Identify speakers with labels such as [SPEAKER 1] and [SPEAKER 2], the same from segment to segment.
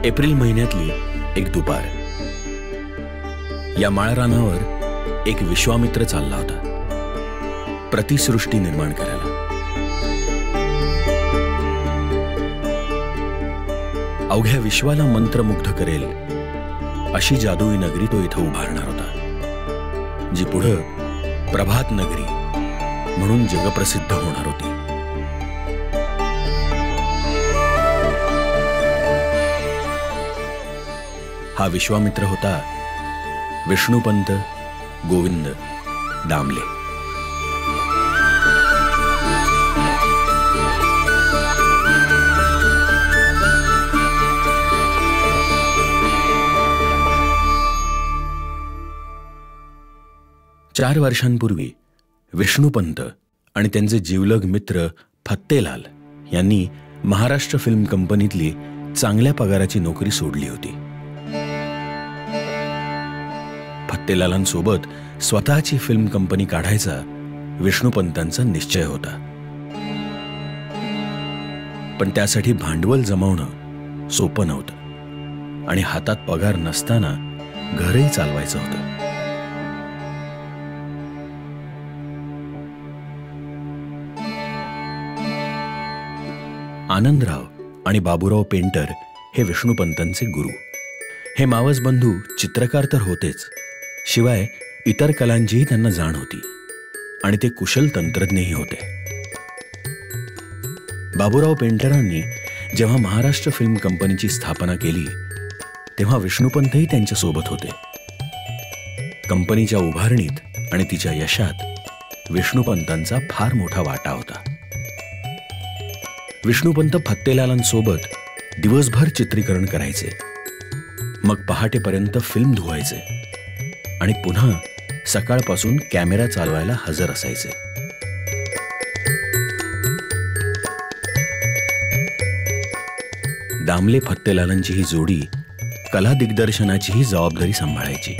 [SPEAKER 1] April महिन्यातली एक दुपार. या माळरानावर एक विश्वामित्र चालला होता प्रतिसृष्टी निर्माण करायला. अवघ्या विश्वाला मंत्रमुग्ध करेल अशी जादुई नगरी तो इथं उभारणार होता, जी पुढं प्रभात नगरी म्हणून जगप्रसिद्ध होणार होती. हा विश्वामित्र होता विष्णुपंत गोविंद दामले. चार वर्षांपूर्वी विष्णुपंत आणि त्यांचे जिवलग मित्र फत्तेलाल यांनी महाराष्ट्र फिल्म कंपनीतली चांगल्या पगाराची नोकरी सोडली होती. फत्तेलालांसोबत स्वतःची फिल्म कंपनी काढायचा विष्णुपंतांचा निश्चय होता. पण त्यासाठी भांडवल जमवणं सोपं नव्हतं आणि हातात पगार नसताना घरही चालवायचं होतं. आनंदराव आणि बाबूराव पेंटर हे विष्णुपंतांचे गुरु. हे मावस बंधू चित्रकार तर होतेच, शिवाय इतर कलांचीही त्यांना जाण होती आणि ते कुशल तंत्रज्ञही होते. बाबूराव पेंटरांनी जेव्हा महाराष्ट्र फिल्म कंपनीची स्थापना केली तेव्हा विष्णुपंतही त्यांच्या सोबत होते. कंपनीच्या उभारणीत आणि तिच्या यशात विष्णुपंतांचा फार मोठा वाटा होता. विष्णुपंत फत्तेलालांसोबत दिवसभर चित्रीकरण करायचे, मग पहाटेपर्यंत फिल्म धुवायचे आणि पुन्हा सकाळपासून कॅमेरा चालवायला हजर असायचे. दामले फत्तेलालांची ही जोडी कला दिग्दर्शनाचीही जबाबदारी सांभाळायची.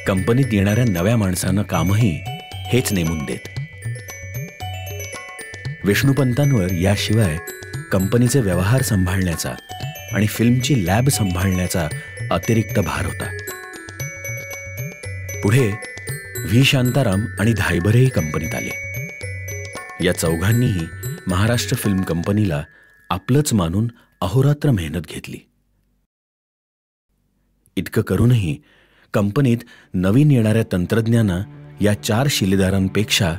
[SPEAKER 1] कंपनीत येणाऱ्या नव्या माणसांना कामही हेच नेमून देत. विष्णुपंतांवर याशिवाय कंपनीचे व्यवहार सांभाळण्याचा आणि फिल्मची लॅब सांभाळण्याचा अतिरिक्त भार होता. पुढे व्ही शांताराम आणि धायबरेही कंपनीत आले. या चौघांनीही महाराष्ट्र फिल्म कंपनीला आपलंच मानून अहोरात्र मेहनत घेतली. इतकं करूनही कंपनीत नवीन येणाऱ्या तंत्रज्ञांना या चार शिलेदारांपेक्षा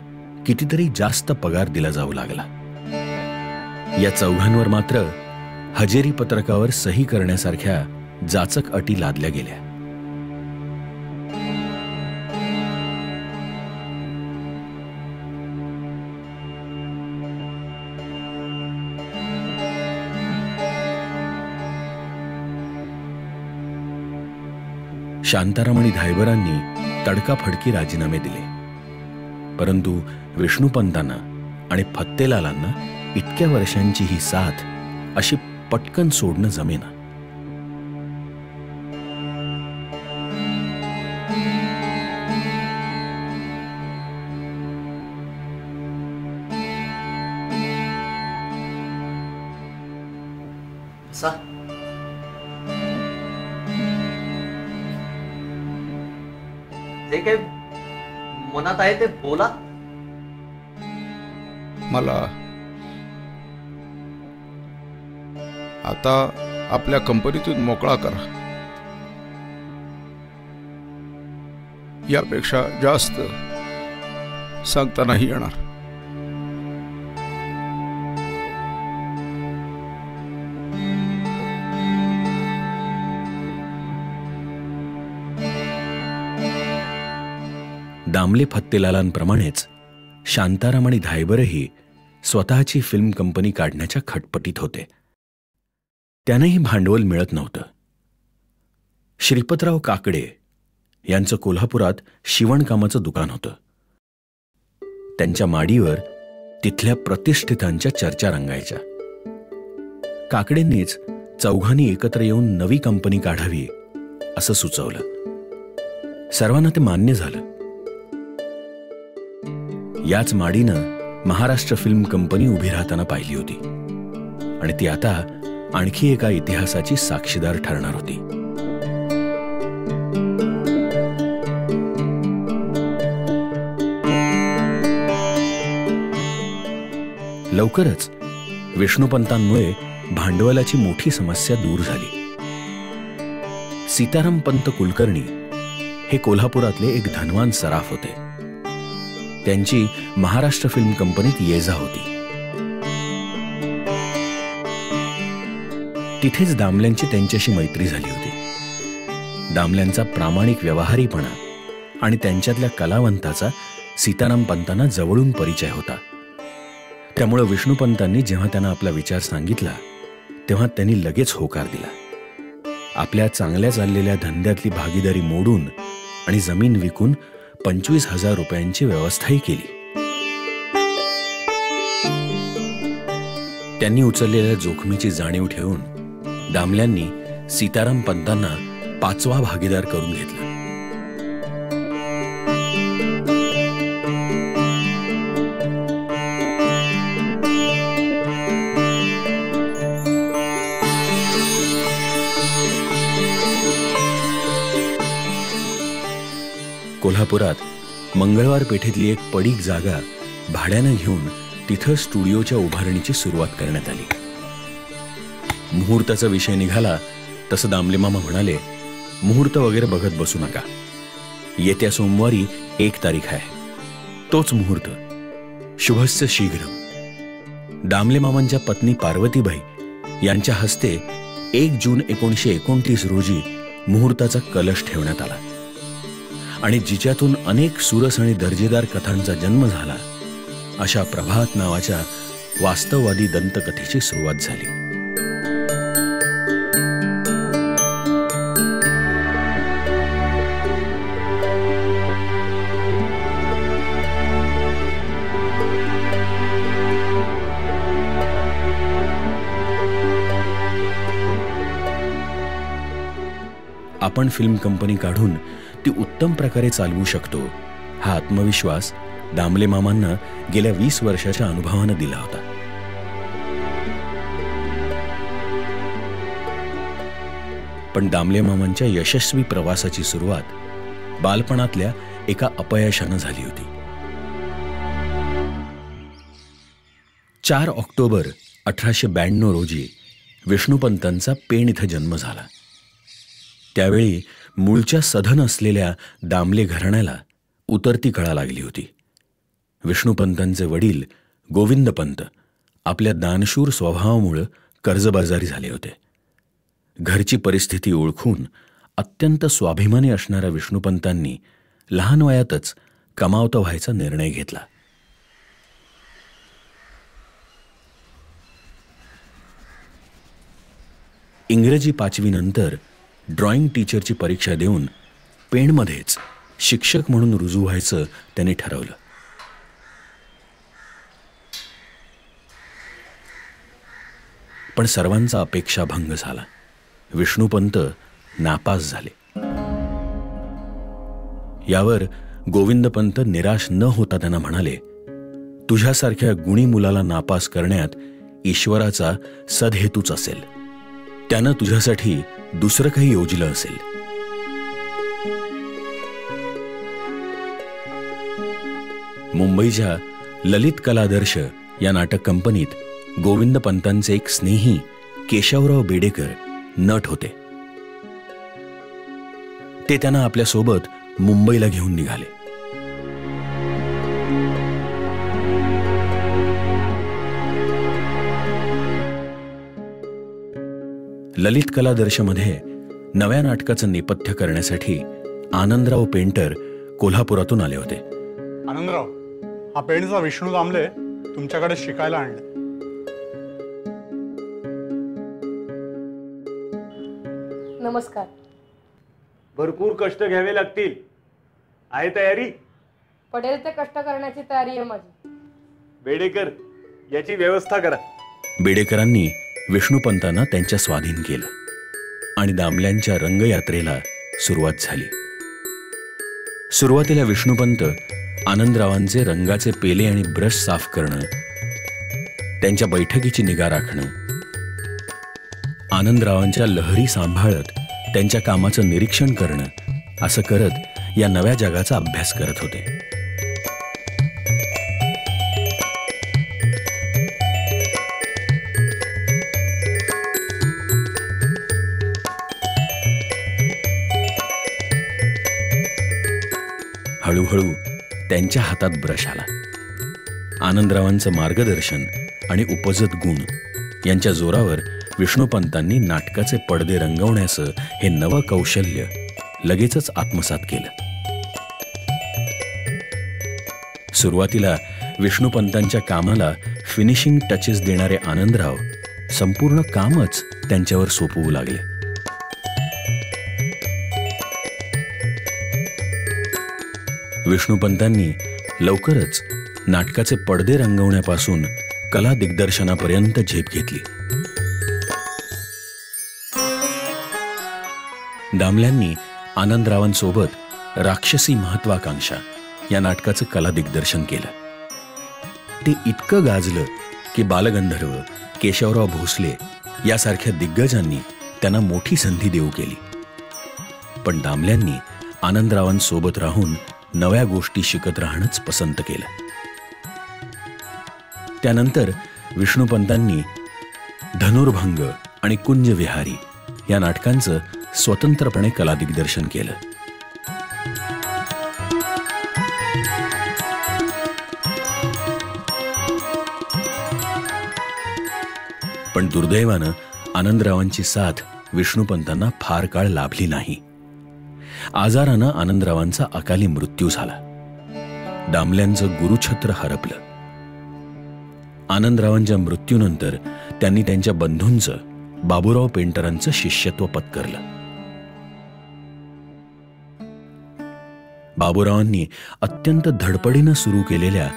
[SPEAKER 1] कितीतरी जास्त पगार दिला जाऊ लागला. या चौघांवर मात्र हजेरी पत्रकावर सही करण्यासारख्या जाचक अटी लादल्या गेल्या. शांताराम आणि धायबरांनी तडकाफडकी राजीनामे दिले, परंतु विष्णुपंतांना आणि फत्तेलालांना इतक्या वर्षांची ही साथ अशी पटकन सोडणं जमेना.
[SPEAKER 2] जे काही मनात आहे ते बोला.
[SPEAKER 3] मला आता आपल्या कंपनीतून मोकळा करा. यापेक्षा जास्त सांगता नाही येणार.
[SPEAKER 1] दामले फत्तेलालांप्रमाणेच शांताराम आणि धायबरही स्वतःची फिल्म कंपनी काढण्याच्या खटपटीत होते. त्यांनाही भांडवल मिळत नव्हतं. श्रीपतराव काकडे यांचं कोल्हापुरात शिवणकामाचं दुकान होतं. त्यांच्या माडीवर तिथल्या प्रतिष्ठितांच्या चर्चा रंगायच्या. काकडेंनीच चौघांनी एकत्र येऊन नवी कंपनी काढावी असं सुचवलं. सर्वांना ते मान्य झालं. याच माडीनं महाराष्ट्र फिल्म कंपनी उभी राहताना पाहिली होती. आणि ती आता आणखी एका इतिहासाची साक्षीदार ठरणार होती. लवकरच विष्णुपंतांमुळे भांडवलाची मोठी समस्या दूर झाली. सीताराम पंत कुलकर्णी हे कोल्हापुरातले एक धनवान सराफ होते. त्यांची महाराष्ट्र फिल्म कंपनीत ये-जा होती. तिथेच दामल्यांची त्यांच्याशी मैत्री झाली होती. दामल्यांचा प्रामाणिक व्यवहारीपणा आणि त्यांच्यातल्या कलावंताचा सीताराम पंतांना जवळून परिचय होता. त्यामुळे विष्णुपंतांनी जेव्हा त्यांना आपला विचार सांगितला तेव्हा त्यांनी लगेच होकार दिला. आपल्या चांगल्या चाललेल्या धंद्यातली भागीदारी मोडून आणि जमीन विकून 25,000 रुपयांची व्यवस्थाही केली. त्यांनी उचललेल्या जोखमीची जाणीव ठेवून दामल्यांनी सीताराम पंतांना 5वा भागीदार करून घेतला. कोल्हापुरात मंगळवार पेठेतली एक पडीक जागा भाड्यानं घेऊन तिथं स्टुडिओच्या उभारणीची सुरुवात करण्यात आली. मुहूर्ताचा विषय निघाला तसं दामले मामा म्हणाले, मुहूर्त वगैरे बघत बसू नका. येत्या सोमवारी 1 तारीख आहे. तोच मुहूर्त. शुभस्य शीघ्र. दामले मामांच्या पत्नी पार्वतीबाई यांच्या हस्ते 1 जून 1929 रोजी मुहूर्ताचा कलश ठेवण्यात आला आणि जिच्यातून अनेक सुरस आणि दर्जेदार कथांचा जन्म झाला अशा प्रभात नावाच्या वास्तववादी दंतकथेची सुरुवात झाली. आपण फिल्म कंपनी काढून ती उत्तम प्रकारे चालवू शकतो हा आत्मविश्वास दामले मामांना गेल्या 20 वर्षाच्या अनुभवानं दिला होता. पण दामले मामांच्या यशस्वी प्रवासाची सुरुवात बालपणातल्या एका अपयशानं झाली होती. 4 ऑक्टोबर 1892 रोजी विष्णुपंतांचा पेण इथं जन्म झाला. त्यावेळी मूळच्या सधन असलेल्या दामले घराण्याला उतरती कळा लागली होती. विष्णुपंतांचे वडील गोविंदपंत आपल्या दानशूर स्वभावामुळे कर्जबाजारी झाले होते. घरची परिस्थिती ओळखून अत्यंत स्वाभिमानी असणाऱ्या विष्णुपंतांनी लहान वयातच कमावता व्हायचा निर्णय घेतला. इंग्रजी 5वी नंतर ड्रॉइंग टीचरची परीक्षा देऊन पेणमध्येच शिक्षक म्हणून रुजू व्हायचं त्यांनी ठरवलं. पण सर्वांचा अपेक्षाभंग झाला. विष्णुपंत नापास झाले. यावर गोविंदपंत निराश न होता त्यांना म्हणाले, तुझ्यासारख्या गुणी मुलाला नापास करण्यात ईश्वराचा सदहेतूच असेल. त्यानं तुझ्यासाठी दुसरं काही योजिलं असेल. मुंबईच्या ललित कलादर्श या नाटक कंपनीत गोविंदपंतांचे एक स्नेही केशवराव बेडेकर नट होते. ते त्यांना आपल्यासोबत मुंबईला घेऊन निघाले. ललित कलादर्शमध्ये नव्या नाटकाचं नेपथ्य करण्यासाठी आनंदराव पेंटर कोल्हापुरातून आले होते.
[SPEAKER 4] आनंदराव, हा पेंटचा विष्णू दामले तुमच्याकडे शिकायला आणले.
[SPEAKER 5] नमस्कार.
[SPEAKER 6] भरपूर कष्ट घ्यावे लागतील. आहे तयारी?
[SPEAKER 5] पडेल ते कष्ट करण्याची तयारी आहे माझी.
[SPEAKER 6] बेडेकर, याची व्यवस्था करा.
[SPEAKER 1] बेडेकरांनी विष्णुपंतांना त्यांच्या स्वाधीन केलं आणि दामल्यांच्या रंगयात्रेला सुरुवात झाली. सुरुवातीला विष्णुपंत आनंदरावांचे रंगाचे पेले आणि ब्रश साफ करणं, त्यांच्या बैठकीची निगा राखणं आनंदरावांच्या लहरी सांभाळत त्यांच्या कामाचं निरीक्षण करणं, असं करत या नव्या जगाचा अभ्यास करत होते. हळूहळू त्यांच्या हातात ब्रश आला. आनंदरावांचं मार्गदर्शन आणि उपजत गुण यांच्या जोरावर विष्णुपंतांनी नाटकाचे पडदे रंगवण्याचं हे नवं कौशल्य लगेचच आत्मसात केलं. सुरुवातीला विष्णुपंतांच्या कामाला फिनिशिंग टचेस देणारे आनंदराव संपूर्ण कामच त्यांच्यावर सोपवू लागले. विष्णुपंतांनी लवकरच नाटकाचे पडदे रंगवण्यापासून कला दिग्दर्शनापर्यंत झेप घेतली. दामल्यांनी आनंदरावांसोबत राक्षसी महत्वाकांक्षा या नाटकाचं कला दिग्दर्शन केलं. ते इतकं गाजलं की बालगंधर्व, केशवराव भोसले यासारख्या दिग्गजांनी त्यांना मोठी संधी देऊ केली. पण दामल्यांनी आनंदरावांसोबत राहून नव्या गोष्टी शिकत राहणंच पसंत केलं. त्यानंतर विष्णुपंतांनी धनुर्भंग आणि कुंजविहारी या नाटकांचं स्वतंत्रपणे कला दिग्दर्शन केलं. पण दुर्दैवानं आनंदरावांची साथ विष्णुपंतांना फार काळ लाभली नाही. आजारानं आनंदरावांचा अकाली मृत्यू झाला. दामल्यांचं गुरुछत्र हरपलं. आनंदरावांच्या मृत्यूनंतर त्यांनी त्यांच्या बंधूंचं, बाबूराव पेंटरांचं शिष्यत्व पत्करलं. बाबूरावांनी अत्यंत धडपडीनं सुरू केलेल्या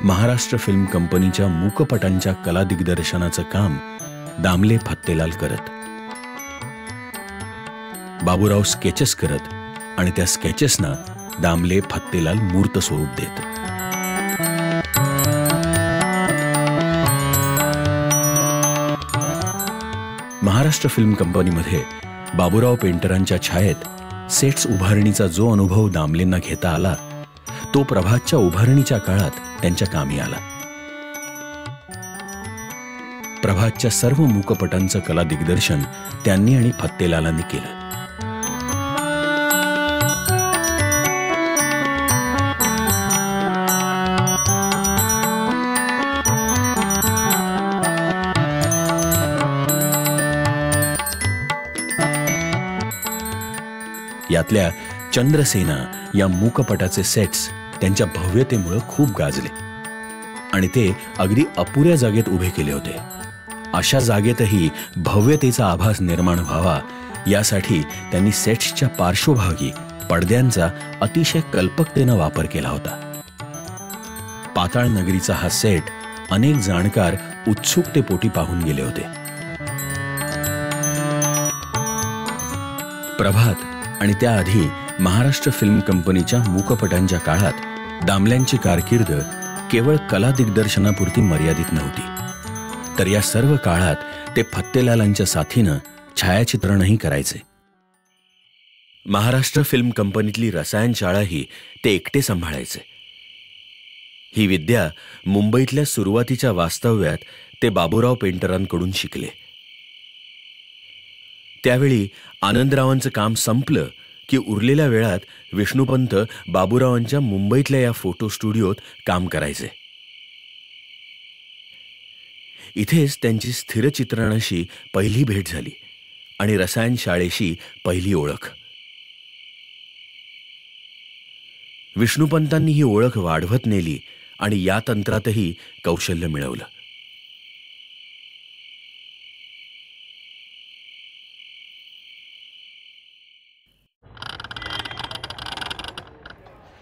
[SPEAKER 1] महाराष्ट्र फिल्म कंपनीच्या मूकपटांच्या कला दिग्दर्शनाचं काम दामले फत्तेलाल करत. बाबूराव स्केचेस करत आणि त्या स्केचेसना दामले फत्तेलाल मूर्त स्वरूप देत. महाराष्ट्र फिल्म कंपनीमध्ये बाबूराव पेंटरांच्या छायेत सेट्स उभारणीचा जो अनुभव दामलेंना घेता आला, तो प्रभातच्या उभारणीच्या काळात त्यांच्या कामी आला. प्रभातच्या सर्व मूकपटांचं कला दिग्दर्शन त्यांनी आणि फत्तेलालांनी केलं. यातल्या चंद्रसेना या मूकपटाचे सेट्स त्यांच्या भव्यतेमुळे खूप गाजले आणि ते अगदी अपुऱ्या जागेत उभे केले होते. अशा जागेतही भव्यतेचा आभास निर्माण व्हावा यासाठी त्यांनी सेट्सच्या पार्श्वभागी पडद्यांचा अतिशय कल्पकतेनं वापर केला होता. पाताळ नगरीचा हा सेट अनेक जाणकार उत्सुकतेपोटी पाहून गेले होते. प्रभात आणि त्याआधी महाराष्ट्र फिल्म कंपनीच्या मूकपटांच्या काळात दामल्यांची कारकीर्द केवळ कला दिग्दर्शनापुरती मर्यादित नव्हती, तर या सर्व काळात ते फत्तेलालांच्या साथीनं छायाचित्रणही करायचे. महाराष्ट्र फिल्म कंपनीतली रसायनशाळाही ते एकटे सांभाळायचे. ही विद्या मुंबईतल्या सुरुवातीच्या वास्तव्यात ते बाबूराव पेंटरांकडून शिकले. त्यावेळी आनंदरावांचं काम संपलं की उरलेल्या वेळात विष्णुपंत बाबूरावांच्या मुंबईतल्या या फोटो स्टुडिओत काम करायचे. इथेच त्यांची स्थिरचित्रणाशी पहिली भेट झाली आणि रसायनशाळेशी पहिली ओळख. विष्णुपंतांनी ही ओळख वाढवत नेली आणि या तंत्रातही कौशल्य मिळवलं.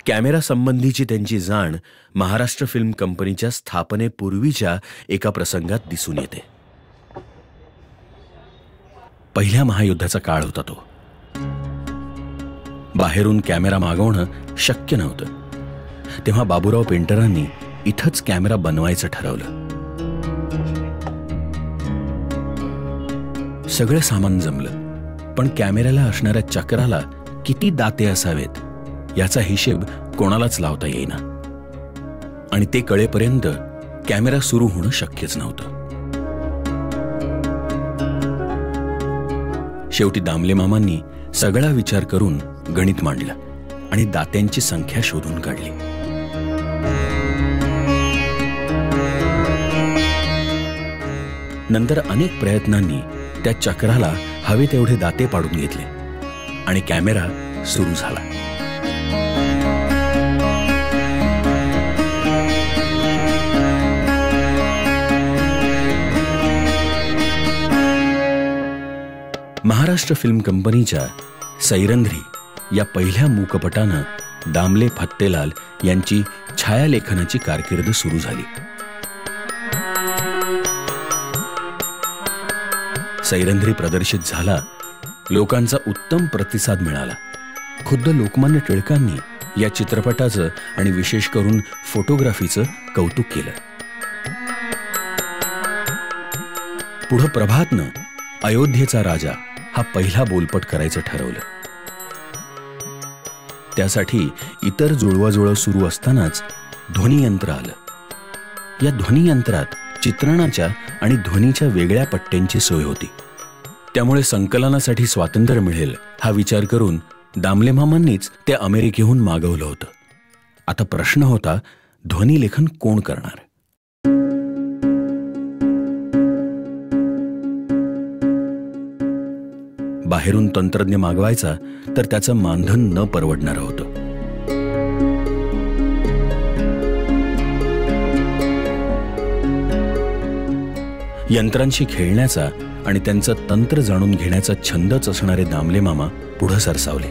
[SPEAKER 1] कॅमेरा संबंधीची त्यांची जाण महाराष्ट्र फिल्म कंपनीच्या स्थापनेपूर्वीच्या एका प्रसंगात दिसून येते. पहिल्या महायुद्धाचा काळ होता तो. बाहेरून कॅमेरा मागवणं शक्य नव्हतं. तेव्हा बाबूराव पेंटरांनी इथंच कॅमेरा बनवायचं ठरवलं. सगळं सामान जमलं, पण कॅमेऱ्याला असणाऱ्या चक्राला किती दाते असावेत याचा हिशेब कोणालाच लावता येईना. आणि ते कळेपर्यंत कॅमेरा सुरू होणं शक्यच नव्हतं. शेवटी दामले मामांनी सगळा विचार करून गणित मांडलं आणि दात्यांची संख्या शोधून काढली. नंतर अनेक प्रयत्नांनी त्या चक्राला हवे तेवढे दाते पाडून घेतले आणि कॅमेरा सुरू झाला. महाराष्ट्र फिल्म कंपनीच्या सैरंध्री या पहिल्या मूकपटानं दामले फत्तेलाल यांची छायालेखनाची कारकीर्द सुरू झाली. सैरंध्री प्रदर्शित झाला, लोकांचा उत्तम प्रतिसाद मिळाला. खुद्द लोकमान्य टिळकांनी या चित्रपटाचं आणि विशेष करून फोटोग्राफीचं कौतुक केलं. पुढं प्रभातनं अयोध्येचा राजा हा पहिला बोलपट करायचं ठरवलं. त्यासाठी इतर जुळवाजुळव सुरू असतानाच ध्वनियंत्र आलं. या ध्वनियंत्रात चित्रणाच्या आणि ध्वनीच्या वेगळ्या पट्ट्यांची सोय होती. त्यामुळे संकलनासाठी स्वातंत्र्य मिळेल हा विचार करून दामले मामांनीच ते अमेरिकेहून मागवलं होतं. आता प्रश्न होता, ध्वनिलेखन कोण करणार? बाहेरून तंत्रज्ञ मागवायचा तर त्याचं मानधन न परवडणारं होतं. यंत्रांशी खेळण्याचा आणि त्यांचं तंत्र जाणून घेण्याचा छंदच असणारे दामले मामा पुढे सरसावले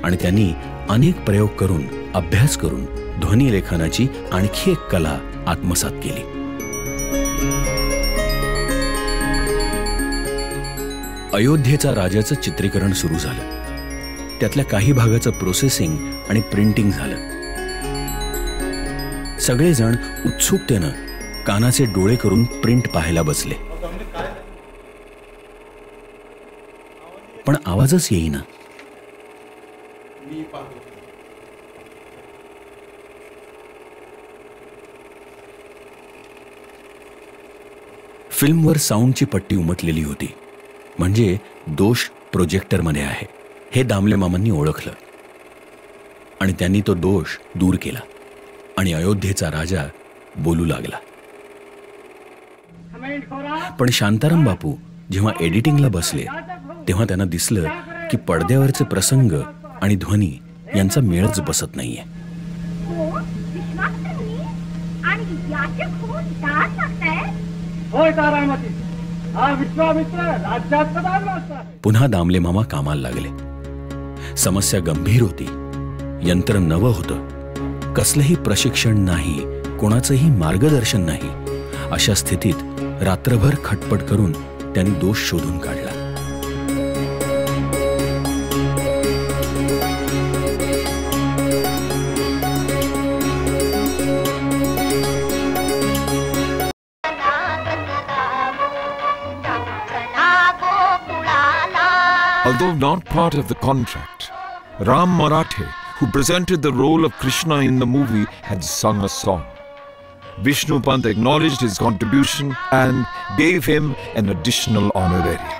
[SPEAKER 1] आणि त्यांनी अनेक प्रयोग करून, अभ्यास करून ध्वनिलेखनाची आणखी एक कला आत्मसात केली. अयोध्येचा राजाचं चित्रीकरण सुरू झालं. त्यातल्या काही भागाचं प्रोसेसिंग आणि प्रिंटिंग झालं. सगळेजण उत्सुकतेनं कानाचे डोळे करून प्रिंट पाहायला बसले, पण आवाजच येईना. फिल्मवर साऊंडची पट्टी उमटलेली होती, म्हणजे दोष प्रोजेक्टरमध्ये आहे हे दामले मामांनी ओळखलं आणि त्यांनी तो दोष दूर केला आणि अयोध्येचा राजा बोलू लागला. पण शांताराम बापू जेव्हा एडिटिंगला बसले तेव्हा त्यांना दिसलं की पडद्यावरचे प्रसंग आणि ध्वनी यांचा मेळच बसत नाहीये. पुन्हा दामले मामा कामाला लागले. समस्या गंभीर होती. यंत्र नवं होतं. कसलंही प्रशिक्षण नाही, कोणाचंही मार्गदर्शन नाही. अशा स्थितीत रात्रभर खटपट करून त्यांनी दोष शोधून काढला.
[SPEAKER 7] Although not part of the contract, Ram Marathe, who presented the role of Krishna in the movie, had sung a song. Vishnu Pant acknowledged his contribution and gave him an additional honorarium.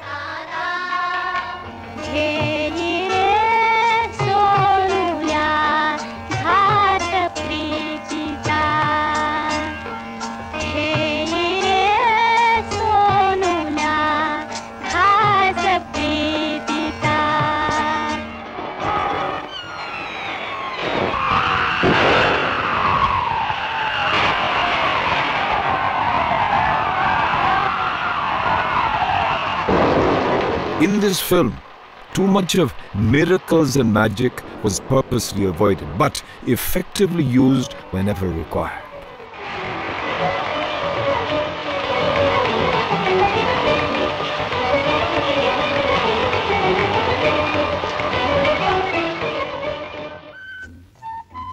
[SPEAKER 7] In this film, too much of miracles and magic was purposely avoided, but effectively used whenever required.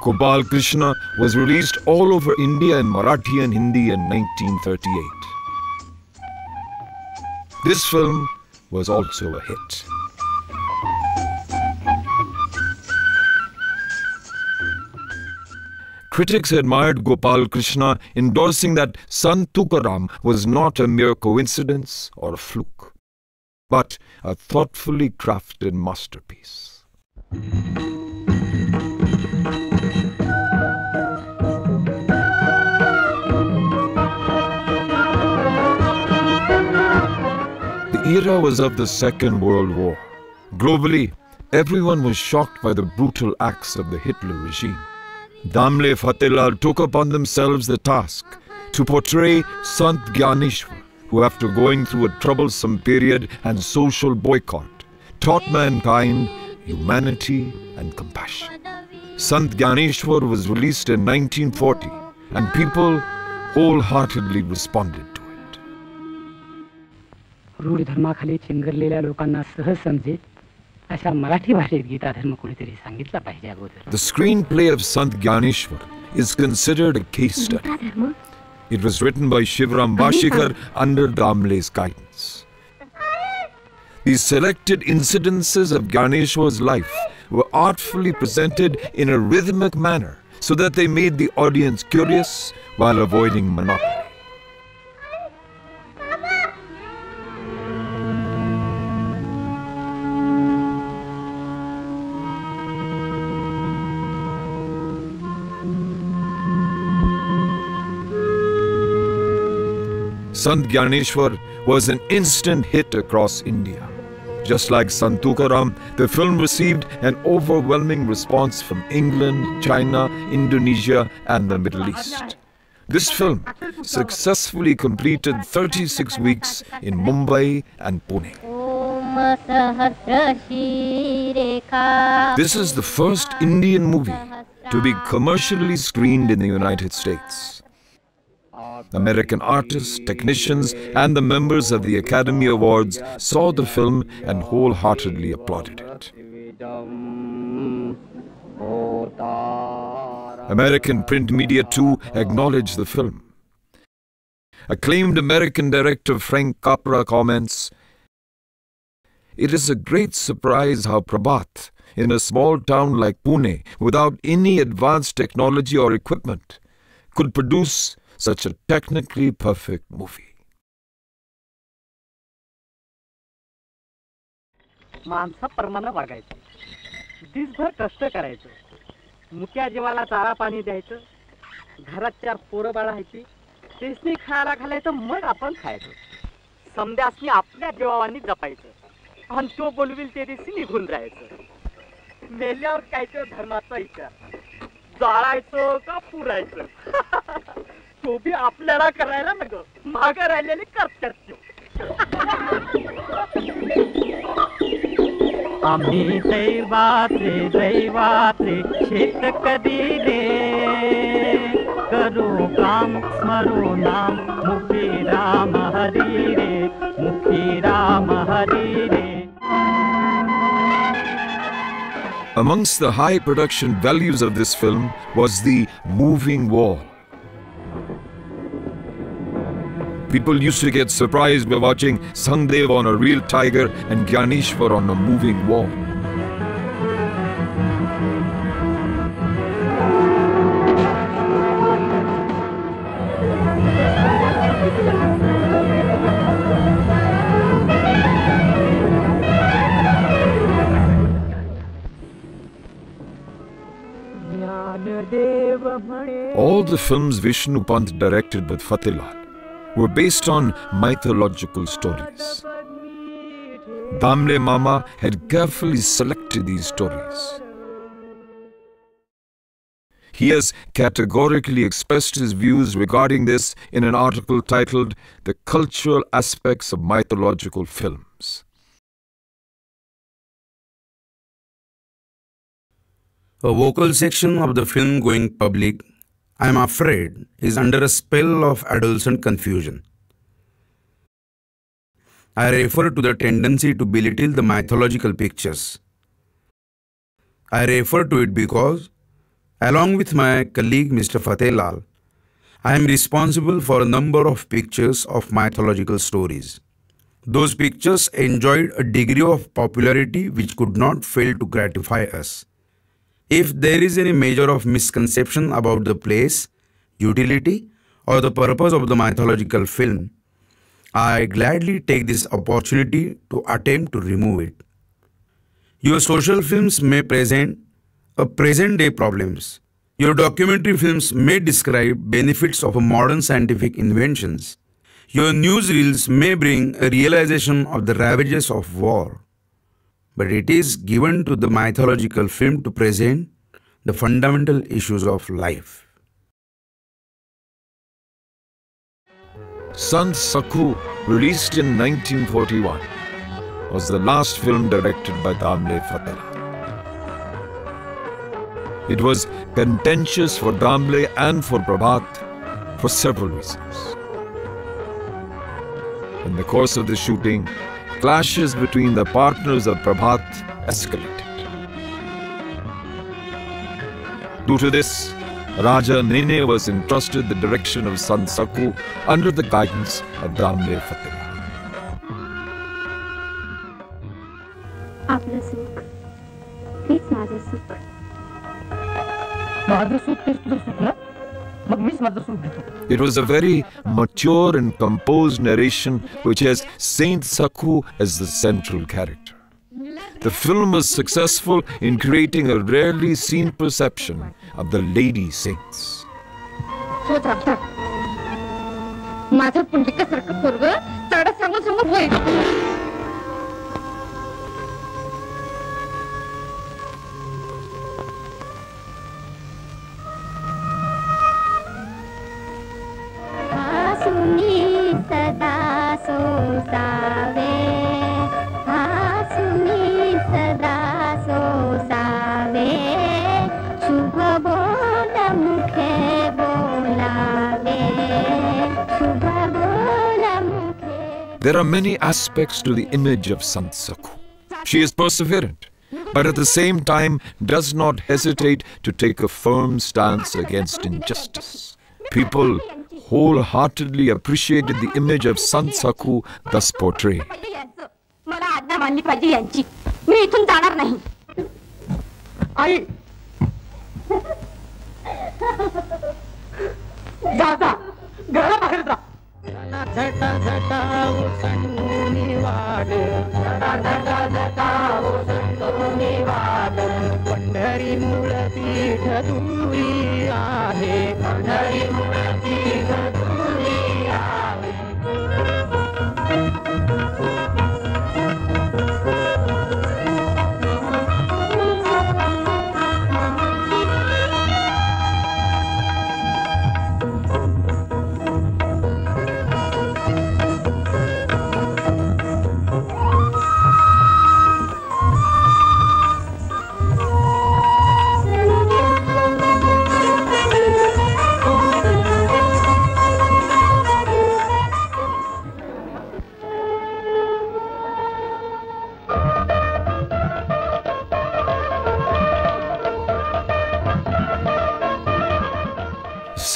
[SPEAKER 7] Gopal Krishna was released all over India in Marathi and Hindi in 1938. This film was also a hit. Critics admired Gopal Krishna, endorsing that Sant Tukaram was not a mere coincidence or a fluke, but a thoughtfully crafted masterpiece. The era was of the Second World War. Globally, everyone was shocked by the brutal acts of the Hitler regime. Damle Fatehlal took upon themselves the task to portray Sant Gyaneshwar, who after going through a troublesome period and social boycott, taught mankind humanity and compassion. Sant Gyaneshwar was released in 1940 and people wholeheartedly responded to it.
[SPEAKER 8] रूढ धर्माखाली चिंगरलेल्या लोकांना सहज समजेल अशा मराठी भाषेत गीताधर्म कोणीतरी सांगितला पाहिजे अगोदर.
[SPEAKER 7] The screenplay of Sant Gyaneshwar is considered a case study. It was written by Shivram Bashikar under Damle's guidance. These selected incidences of Gyaneshwar's life were artfully presented in a rhythmic manner so that they made the audience curious while avoiding monotony. Sant Gyaneshwar was an instant hit across India. Just like Sant Tukaram, the film received an overwhelming response from England, China, Indonesia and the Middle East. This film successfully completed 36 weeks in Mumbai and Pune. This is the first Indian movie to be commercially screened in the United States. American artists, technicians, and the members of the Academy Awards saw the film and wholeheartedly applauded it. American print media too acknowledged the film. Acclaimed American director Frank Capra comments, "It is a great surprise how Prabhat, in a small town like Pune, without any advanced technology or equipment, could produce such a technically perfect movie."
[SPEAKER 8] माणसाप्रमाणे वागायचं, दिसभर कष्ट करायचं, मुक्या जीवाला चारा पाणी द्यायचं, घरात 4 पोरं बाळायची, तेसनी खायला घालायचं, मग आपण खायचं, समद्यासनी आपल्या जीवावानी जपायचं आणि तो बोलविल ते दिवशी निघून जायचं. मेल्यावर काय तो धर्माचा विचार, जाळायचं का पुरायचं तो बी आपल्याला करायला नको, मागे राहिलेले कर्तव्य. आम्ही दैवाचे शेतकरी रे, करू काम स्मरू नाम, मुखी राम हरी रे, मुखी राम हरी रे.
[SPEAKER 7] Amongst the high production values of this film was the moving wall. People used to get surprised by watching Sangdev on a real tiger and Gyaneshwar on a moving wall. All the films Vishnu Pant directed with Fatehlal were based on mythological stories. Damle Mama had carefully selected these stories. He has categorically expressed his views regarding this in an article titled "The Cultural Aspects of Mythological Films."
[SPEAKER 9] A vocal section of the film going public, I am afraid, is under a spell of adolescent confusion. I refer to the tendency to belittle the mythological pictures. I refer to it because, along with my colleague Mr. Fatehlal, I am responsible for a number of pictures of mythological stories. Those pictures enjoyed a degree of popularity which could not fail to gratify us. If there is any measure of misconception about the place, utility, or the purpose of the mythological film, I gladly take this opportunity to attempt to remove it. Your social films may present present-day problems. Your documentary films may describe benefits of modern scientific inventions. Your newsreels may bring a realization of the ravages of war. But it is given to the mythological film to present the fundamental issues of life.
[SPEAKER 7] Sant Sakhu, released in 1941, was the last film directed by Damle Fateh. It was contentious for Damle and for Prabhat for several reasons. In the course of the shooting, clashes between the partners of Prabhat escalated. Due to this, Raja Nene was entrusted the direction of Sant Sakhu under the guidance of Damle Fateh.
[SPEAKER 10] आपलं सुख हेच माझं सुख.
[SPEAKER 8] माझं सुख तेच तुझं सुख ना? मग मीच माझं सुख घेतो.
[SPEAKER 7] It was a very mature and composed narration which has Saint Sakhu as the central character. The film was successful in creating a rarely seen perception of the lady saints.
[SPEAKER 10] हो दादा, माझं पुंडिकासारखं पोरगं चढ सांगून सांगून होईल. सदा सोसावे, हासुनी सदा सोसावे, शुभ बोल मुखे बोलावे, शुभ बोल मुखे.
[SPEAKER 7] There are many aspects to the image of Sant Sakhu. She is perseverant, but at the same time does not hesitate to take a firm stance against injustice. People wholeheartedly appreciated the image of Sant Sakhu thus portrayed.
[SPEAKER 10] मला आज्ञा मानली पाहिजे यांची. मी इथून जाणार नाही.
[SPEAKER 8] आई जा जा, घराबाहेर जा. झटा झटा ओसंडून वाढ, झटा झटा ओसंडून वाढ. पंढरी मूळ पीठ दूरी आहे, पंढरी मूळ पीठ दूरी आहे.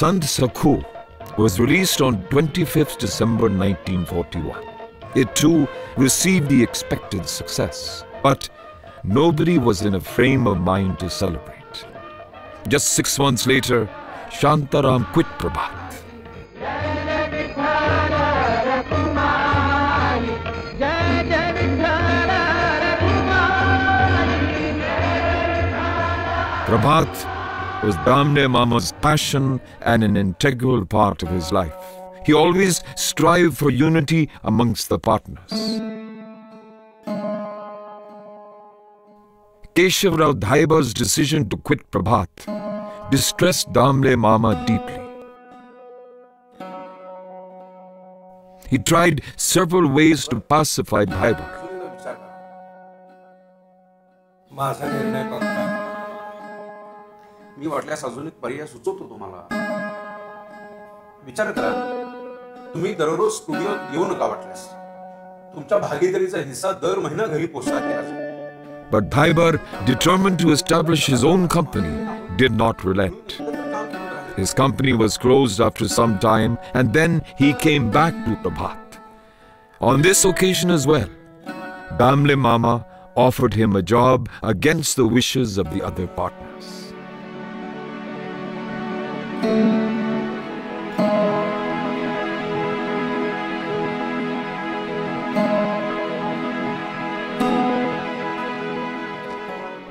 [SPEAKER 7] Sant Sakhu was released on 25th December 1941. It too received the expected success, but nobody was in a frame of mind to celebrate. Just 6 months later, Shantaram quit Prabhat. Prabhat was Damle Mama's passion and an integral part of his life. He always strived for unity amongst the partners. Keshavrao Dhaiba's decision to quit Prabhat distressed Damle Mama deeply. He tried several ways to pacify Dhaiba.
[SPEAKER 9] मी वाटल्यास अजून एक पर्याय सुचवतो तुम्हाला. विचार करा, तुम्ही दररोज स्टुडिओत येऊ नका वाटल्यास. तुमच्या भागीदारीचा हिस्सा दर महिना घरी पोहोचला केला जाईल.
[SPEAKER 7] But Dhaibar, determined to establish his own company, did not relent. His company was closed after some time, and then he came back to Prabhat. On this occasion as well, Damle Mama offered him a job against the wishes of the other partners.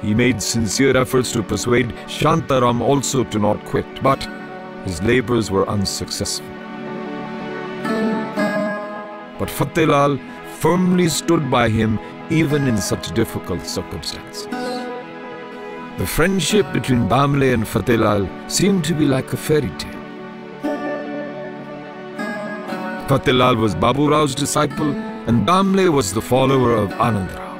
[SPEAKER 7] He made sincere efforts to persuade Shantaram also to not quit, but his labors were unsuccessful. But Fateh firmly stood by him even in such difficult circumstances. The friendship between Damle and Fateh seemed to be like a fairy tale. Fateh was Babu Rao's disciple and Damle was the follower of Anand Rao.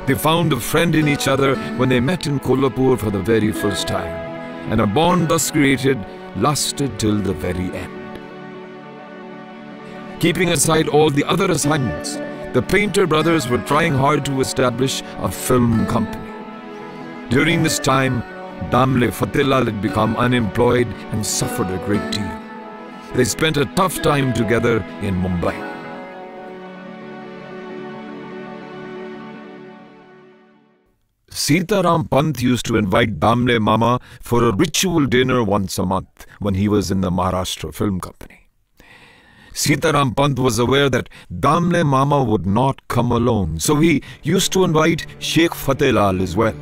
[SPEAKER 7] They found a friend in each other when they met in Kolhapur for the very first time, and a bond thus created lasted till the very end. Keeping aside all the other assignments, the Painter brothers were trying hard to establish a film company. During this time, Damle Fateh had become unemployed and suffered a great deal. They spent a tough time together in Mumbai. Sitaram Pant used to invite Damle Mama for a ritual dinner once a month when he was in the Maharashtra Film Company. Sitaram Pant was aware that Damle Mama would not come alone, so he used to invite Sheikh Fateh as well.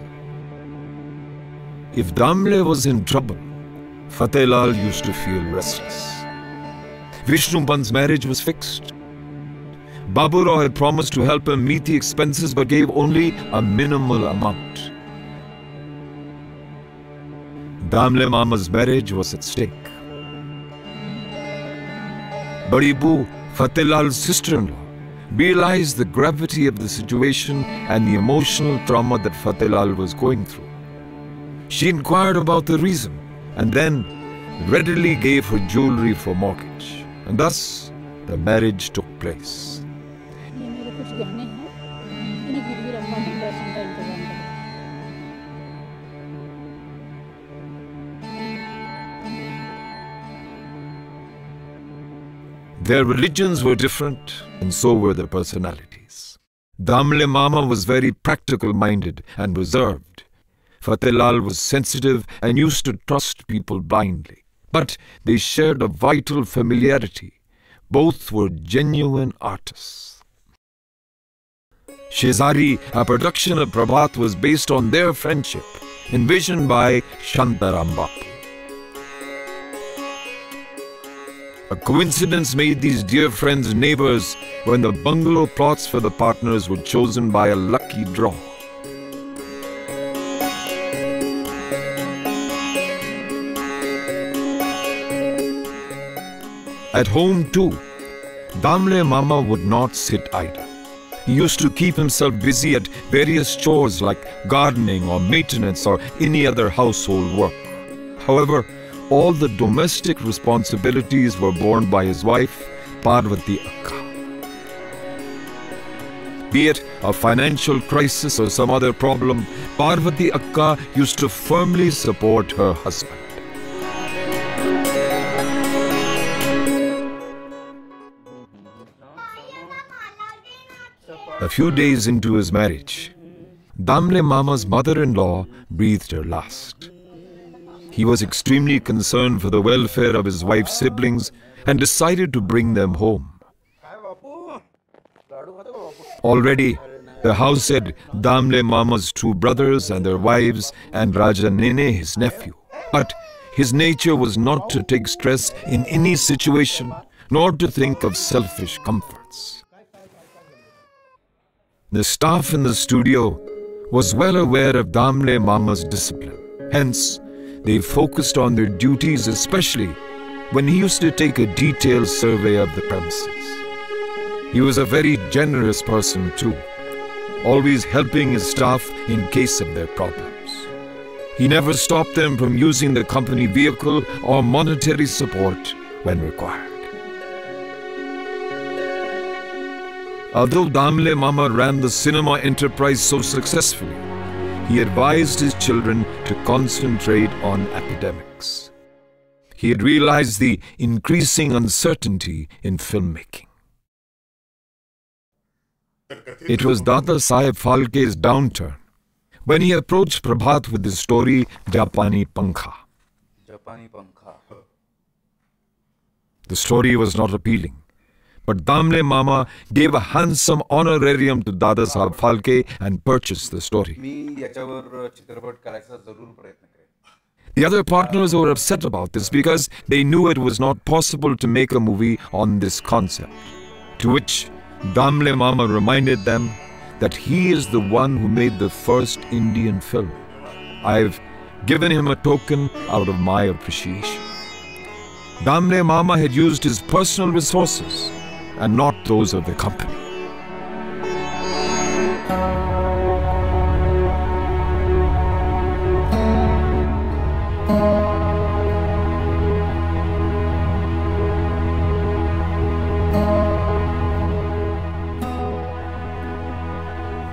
[SPEAKER 7] If Damle was in trouble, Fateh used to feel restless. Vishnu Pant's marriage was fixed. Babu Rao had promised to help him meet the expenses but gave only a minimal amount. Damle Mama's marriage was at stake. Badi Bu, Fateh sister-in-law, realized the gravity of the situation and the emotional trauma that Fateh was going through. She inquired about the reason and then readily gave her jewelry for mortgage. And thus, the marriage took place. Their religions were different, and so were their personalities. Damle Mama was very practical-minded and reserved. Fateh was sensitive and used to trust people blindly. But they shared a vital familiarity. Both were genuine artists. Shezari, a production of Prabhat, was based on their friendship, envisioned by Shantaram Bapu. A coincidence made these dear friends neighbors when the bungalow plots for the partners were chosen by a lucky draw. At home too, Damle Mama would not sit idle. He used to keep himself busy at various chores like gardening or maintenance or any other household work. However, all the domestic responsibilities were borne by his wife, Parvati Akka. Be it a financial crisis or some other problem, Parvati Akka used to firmly support her husband. A few days into his marriage, Damle Mama's mother-in-law breathed her last. He was extremely concerned for the welfare of his wife's siblings and decided to bring them home. Already, the house had Damle Mama's two brothers and their wives and Raja Nene, his nephew. But his nature was not to take stress in any situation, nor to think of selfish comforts. The staff in the studio was well aware of Damle Mama's discipline. Hence, they focused on their duties, especially when he used to take a detailed survey of the premises. He was a very generous person too, always helping his staff in case of their problems. He never stopped them from using the company vehicle or monetary support when required. Although Damle Mama ran the cinema enterprise so successfully, he advised his children to concentrate on academics. He had realized the increasing uncertainty in filmmaking. It was Dada Saheb Phalke's downturn when he approached Prabhat with the story Japani Pankha. The story was not appealing, but Damle Mama gave a handsome honorarium to Dada Saheb Phalke and purchased the story. The other partners were upset about this because they knew it was not possible to make a movie on this concept, to which Damle Mama reminded them that he is the one who made the first Indian film. I've given him a token out of my appreciation. Damle Mama had used his personal resources and not those of the company.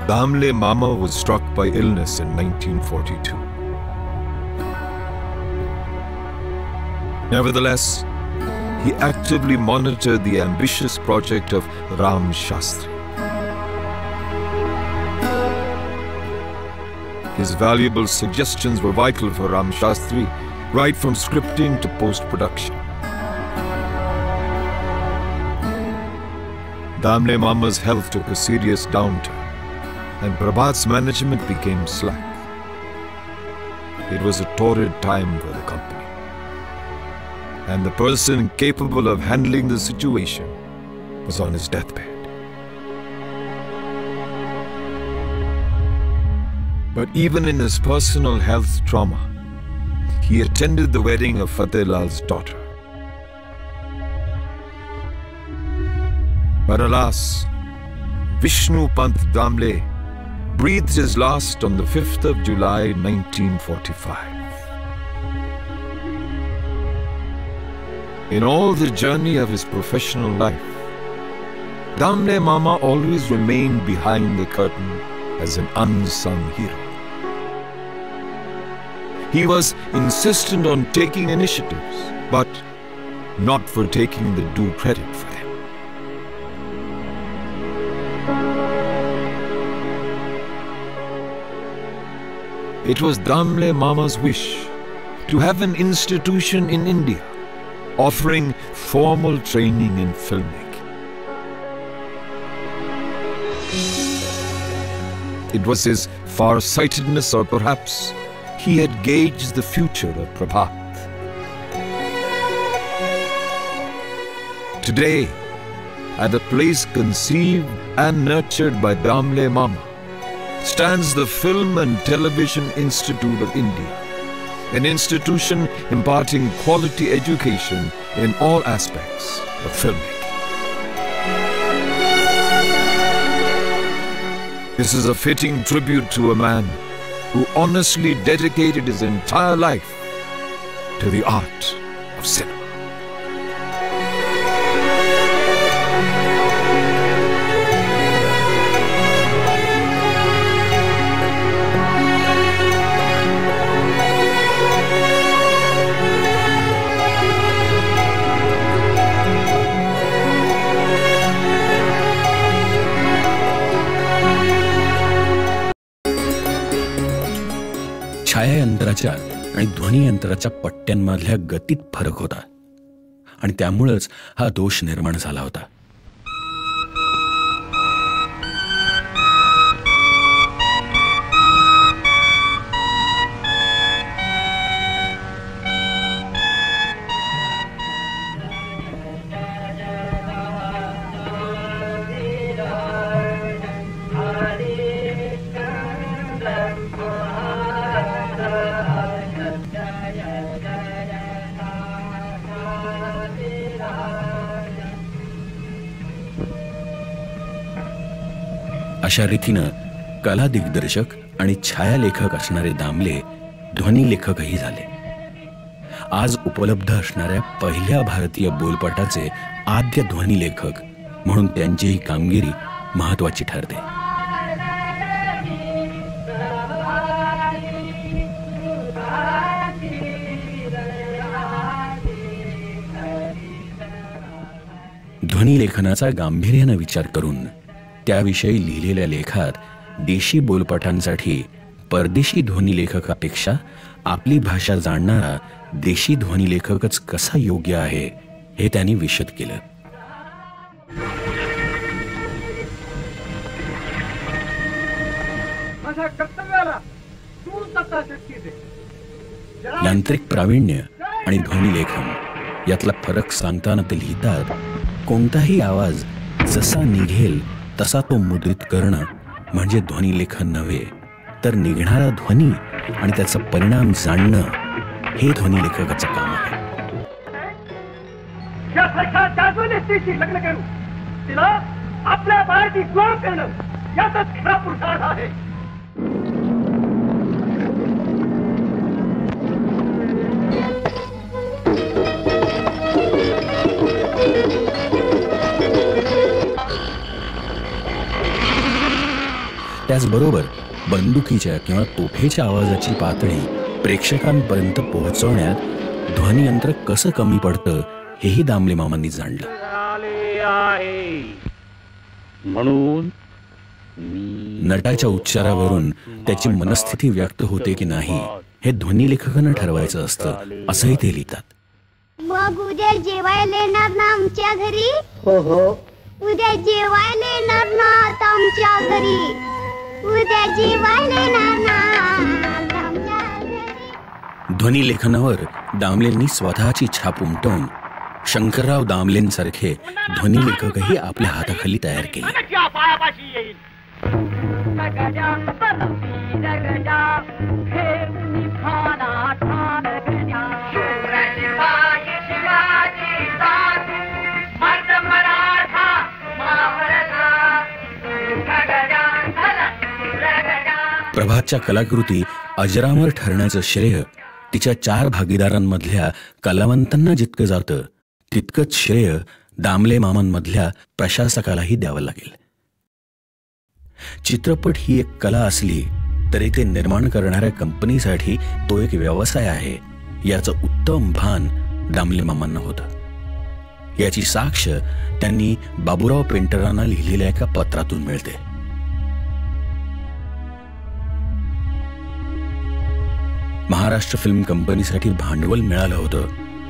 [SPEAKER 7] Damle Mama was struck by illness in 1942. Nevertheless, he actively monitored the ambitious project of Ram Shastri. His valuable suggestions were vital for Ram Shastri, right from scripting to post-production. Damle Mama's health took a serious downturn, and Prabhat's management became slack. It was a torrid time for the company, and the person capable of handling the situation was on his deathbed. But even in his personal health trauma, he attended the wedding of Fateh Lal's daughter. But alas, Vishnu Pant Damle breathed his last on the 5th of July 1945. In all the journey of his professional life, Damle Mama always remained behind the curtain as an unsung hero. He was insistent on taking initiatives, but not for taking the due credit for them. It was Damle Mama's wish to have an institution in India offering formal training in filmmaking. It was his far-sightedness, or perhaps he had gauged the future of Prabhat. Today, at a place conceived and nurtured by Damle Mama, stands the Film and Television Institute of India, an institution imparting quality education in all aspects of filmmaking. This is a fitting tribute to a man who honestly dedicated his entire life to the art of cinema.
[SPEAKER 1] छायायंत्राच्या आणि ध्वनियंत्राच्या पट्ट्यांमधल्या गतीत फरक होता आणि त्यामुळेच हा दोष निर्माण झाला होता. अशा रीतीनं कला दिग्दर्शक आणि छायालेखक असणारे दामले ध्वनिलेखकही झाले. आज उपलब्ध असणाऱ्या पहिल्या भारतीय बोलपटाचे आद्य ध्वनिलेखक म्हणून त्यांची ही कामगिरी महत्त्वाची ठरते. ध्वनिलेखनाचा गांभीर्यानं विचार करून त्याविषयी लिहिलेल्या लेखात देशी बोलपटांसाठी परदेशी ध्वनिलेखकापेक्षा आपली भाषा जाणणारा देशी ध्वनिलेखकच कसा योग्य आहे हे त्यांनी विशद केलं. यांत्रिक प्रावीण्य आणि ध्वनिलेखन यातला फरक सांगताना ते लिहितात, कोणताही आवाज जसा निघेल तसा तो मुद्रित करणं म्हणजे ध्वनिलेखन नव्हे, तर निघणारा ध्वनी आणि त्याचा परिणाम जाणणं हे ध्वनिलेखकाचं काम आहे.
[SPEAKER 8] लग्न करू, तिला आपल्या बाळाची गोळ करणं यातच खरा पुरुषार्थ आहे.
[SPEAKER 1] त्याचबरोबर बंदुकीच्या किंवा तोफेच्या आवाजाची पातळी प्रेक्षकांपर्यंत पोहोचवण्यात ध्वनियंत्र कसं कमी पडतं हेही दामले मामांनी जाणलं.
[SPEAKER 11] म्हणून
[SPEAKER 1] नटाच्या उच्चारावरून त्याची मनस्थिती व्यक्त होते की नाही हे ध्वनिलेखकांना ठरवायचं असतं, असंही ते लिहितात.
[SPEAKER 10] मग उद्या जेवायला येणार ना आमच्या घरी?
[SPEAKER 8] हो,
[SPEAKER 10] उद्या जेवायला येणार ना आमच्या घरी? उद्या जेवायला येणार ना आमच्या घरी?
[SPEAKER 1] ध्वनिलेखनावर दामलेंनी स्वतःची छाप उमटवून शंकरराव दामलेंसारखे ध्वनिलेखकही आपल्या हाताखाली तयार केले. प्रभातच्या कलाकृती अजरामर ठरण्याचं श्रेय तिच्या 4 भागीदारांमधल्या कलावंतांना जितकं जातं तितकंच श्रेय दामले मामांमधल्या प्रशासकालाही द्यावं लागेल. चित्रपट ही एक कला असली तरी ते निर्माण करणाऱ्या कंपनीसाठी तो एक व्यवसाय आहे याचं उत्तम भान दामले मामांना होतं. याची साक्ष त्यांनी बाबूराव पेंटरांना लिहिलेल्या एका पत्रातून मिळते. महाराष्ट्र फिल्म कंपनीसाठी भांडवल मिळालं होतं,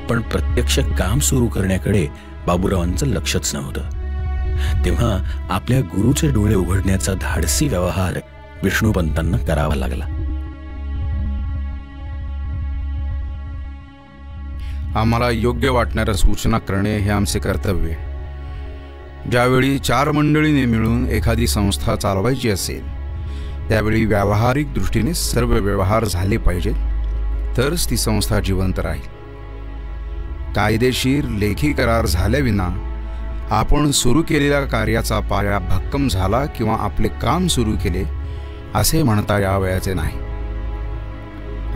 [SPEAKER 1] पण प्रत्यक्ष काम सुरू करण्याकडे बाबूरावांचं लक्षच नव्हतं. तेव्हा आपल्या गुरुचे डोळे उघडण्याचा धाडसी व्यवहार विष्णुपंतांना करावा लागला.
[SPEAKER 9] आम्हाला योग्य वाटणाऱ्या सूचना करणे हे आमचे कर्तव्य. ज्यावेळी 4 मंडळीने मिळून एखादी संस्था चालवायची असेल त्यावेळी व्यावहारिक दृष्टीने सर्व व्यवहार झाले पाहिजेत, तरच ती संस्था जिवंत राहील. कायदेशीर लेखी करार झाल्याविना आपण सुरू केलेल्या कार्याचा पाया भक्कम झाला किंवा आपले काम सुरू केले असे म्हणता यावयाचे नाही.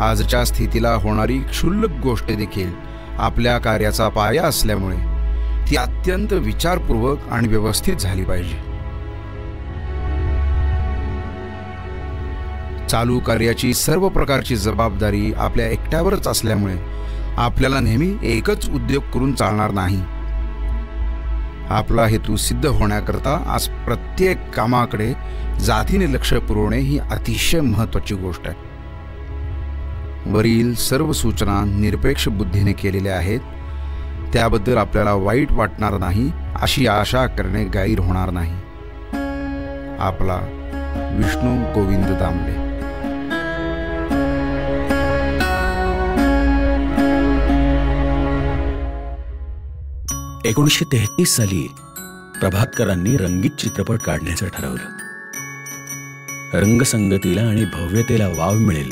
[SPEAKER 9] आजच्या स्थितीला होणारी क्षुल्लक गोष्ट देखील आपल्या कार्याचा पाया असल्यामुळे ती अत्यंत विचारपूर्वक आणि व्यवस्थित झाली पाहिजे. चालू कार्याची सर्व प्रकारची जबाबदारी आपल्या एकट्यावरच असल्यामुळे आपल्याला नेहमी एकच उद्योग करून चालणार नाही. आपला हेतू सिद्ध होण्याकरता आज प्रत्येक कामाकडे जातीने लक्ष पुरवणे ही अतिशय महत्त्वाची गोष्ट आहे. वरील सर्व सूचना निरपेक्ष बुद्धीने केलेल्या आहेत, त्याबद्दल आपल्याला वाईट वाटणार नाही अशी आशा करणे गैर होणार नाही. आपला विष्णू गोविंद दामले.
[SPEAKER 1] 1933 साली प्रभातकरांनी रंगीत चित्रपट काढण्याचं ठरवलं. रंगसंगतीला आणि भव्यतेला वाव मिळेल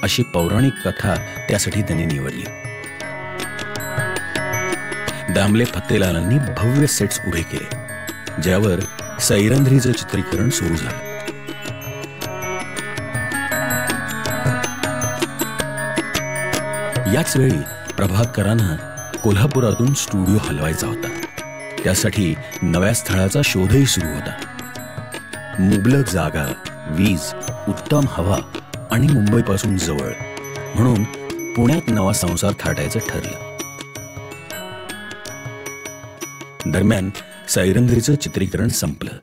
[SPEAKER 1] अशी पौराणिक कथा त्यासाठी त्यांनी निवडली. दामले फत्तेलालांनी भव्य सेट्स उभे केले, ज्यावर सैरंध्रीचं चित्रीकरण सुरू झालं. याच वेळी प्रभातकरांना कोल्हापुरातून स्टुडिओ हलवायचा होता. त्यासाठी नव्या स्थळाचा शोधही सुरू होता. मुबलक जागा, वीज, उत्तम हवा आणि मुंबईपासून जवळ म्हणून पुण्यात नवा संसार थाटायचं ठरलं. दरम्यान सैरंध्रीचं चित्रीकरण संपलं.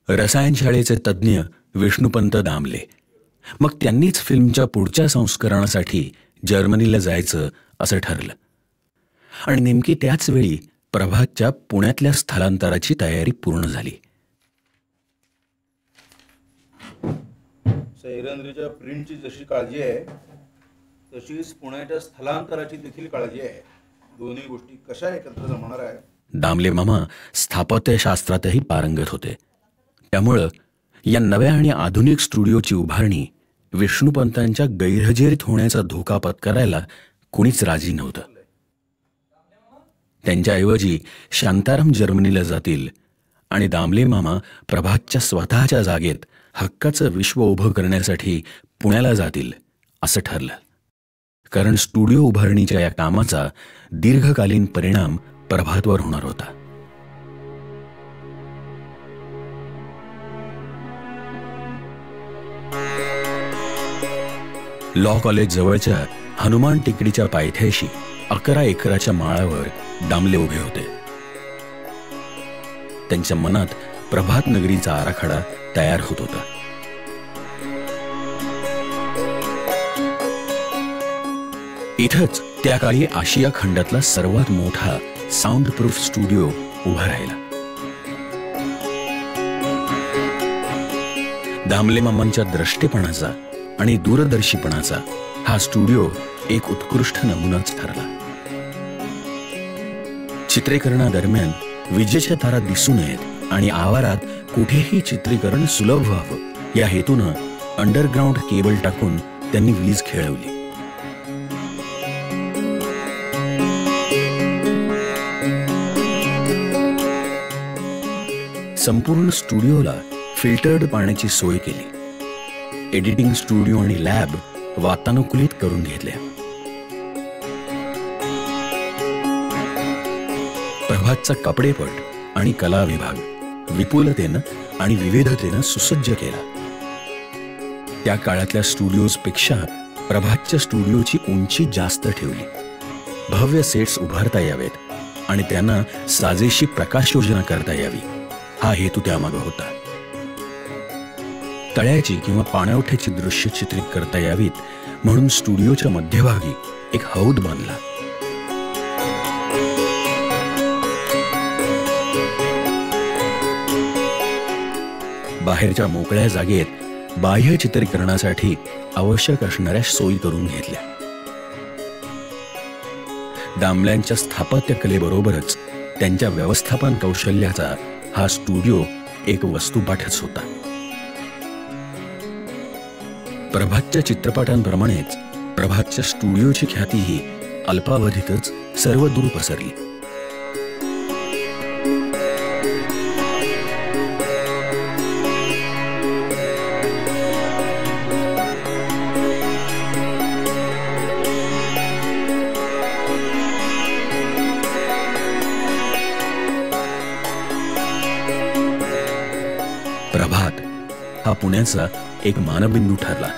[SPEAKER 1] रसायनशाळेचे तज्ज्ञ विष्णुपंत दामले. मग त्यांनीच फिल्मच्या पुढच्या संस्करणासाठी जर्मनीला जायचं असं ठरलं. आणि नेमकी त्याच वेळी प्रभातच्या पुण्यातल्या स्थलांतराची तयारी पूर्ण झाली.
[SPEAKER 9] सह्याद्रीच्या प्रिंटची जशी काळजी आहे तशीच पुण्याच्या स्थलांतराची देखील काळजी आहे. दोन्ही गोष्टी कशा एकत्र जमणार आहे?
[SPEAKER 1] दामले मामा स्थापत्यशास्त्रातही पारंगत होते. त्यामुळं या नव्या आणि आधुनिक स्टुडिओची उभारणी विष्णुपंतांच्या गैरहजेरीत होण्याचा धोका पत्करायला कुणीच राजी नव्हतं. त्यांच्याऐवजी शांताराम जर्मनीला जातील आणि दामले मामा प्रभातच्या स्वतःच्या जागेत हक्काचं विश्व उभं करण्यासाठी पुण्याला जातील असं ठरलं. कारण स्टुडिओ उभारणीच्या या कामाचा दीर्घकालीन परिणाम प्रभातवर होणार होता. लॉ कॉलेज जवळच्या हनुमान टेकडीच्या पायथ्याशी 11 एकराच्या माळावर दामले उभे होते. त्यांच्या मनात प्रभात नगरीचा आराखडा तयार होत होता. इथंच त्या काळी आशिया खंडातला सर्वात मोठा साऊंड प्रूफ स्टुडिओ उभा राहिला. दामले मामांच्या द्रष्टेपणाचा आणि दूरदर्शीपणाचा हा स्टुडिओ एक उत्कृष्ट नमुनाच ठरला. चित्रीकरणादरम्यान विजेच्या तारा दिसू नयेत आणि आवारात कुठेही चित्रीकरण सुलभ व्हावं या हेतूनं अंडरग्राऊंड केबल टाकून त्यांनी वीज खेळवली. संपूर्ण स्टुडिओला फिल्टर्ड पाण्याची सोय केली. एडिटिंग स्टुडिओ आणि लॅब वातानुकूलित करून घेतल्या. प्रभातचा कपडेपट आणि कला विभाग विपुलतेनं आणि विविधतेनं सुसज्ज केला. त्या काळातल्या स्टुडिओजपेक्षा प्रभातच्या स्टुडिओची उंची जास्त ठेवली. भव्य सेट्स उभारता यावेत आणि त्यांना साजेशी प्रकाश योजना करता यावी हा हेतू त्यामागे होता. तळ्याची किंवा पाणवठ्याची दृश्य चित्रित करता यावीत म्हणून स्टुडिओच्या मध्यभागी एक हौद बांधला. बाहेरच्या मोकळ्या जागेत बाह्य चित्रीकरणासाठी आवश्यक असणाऱ्या सोयी करून घेतल्या. दामल्यांच्या स्थापत्य कलेबरोबरच त्यांच्या व्यवस्थापन कौशल्याचा हा स्टुडिओ एक वस्तुपाठच होता. प्रभातच्या चित्रपटांप्रमाणेच प्रभातच्या स्टुडिओची ख्यातीही अल्पावधीतच सर्वदूर पसरली. प्रभात हा पुण्याचा एक मानबिंदू ठरला.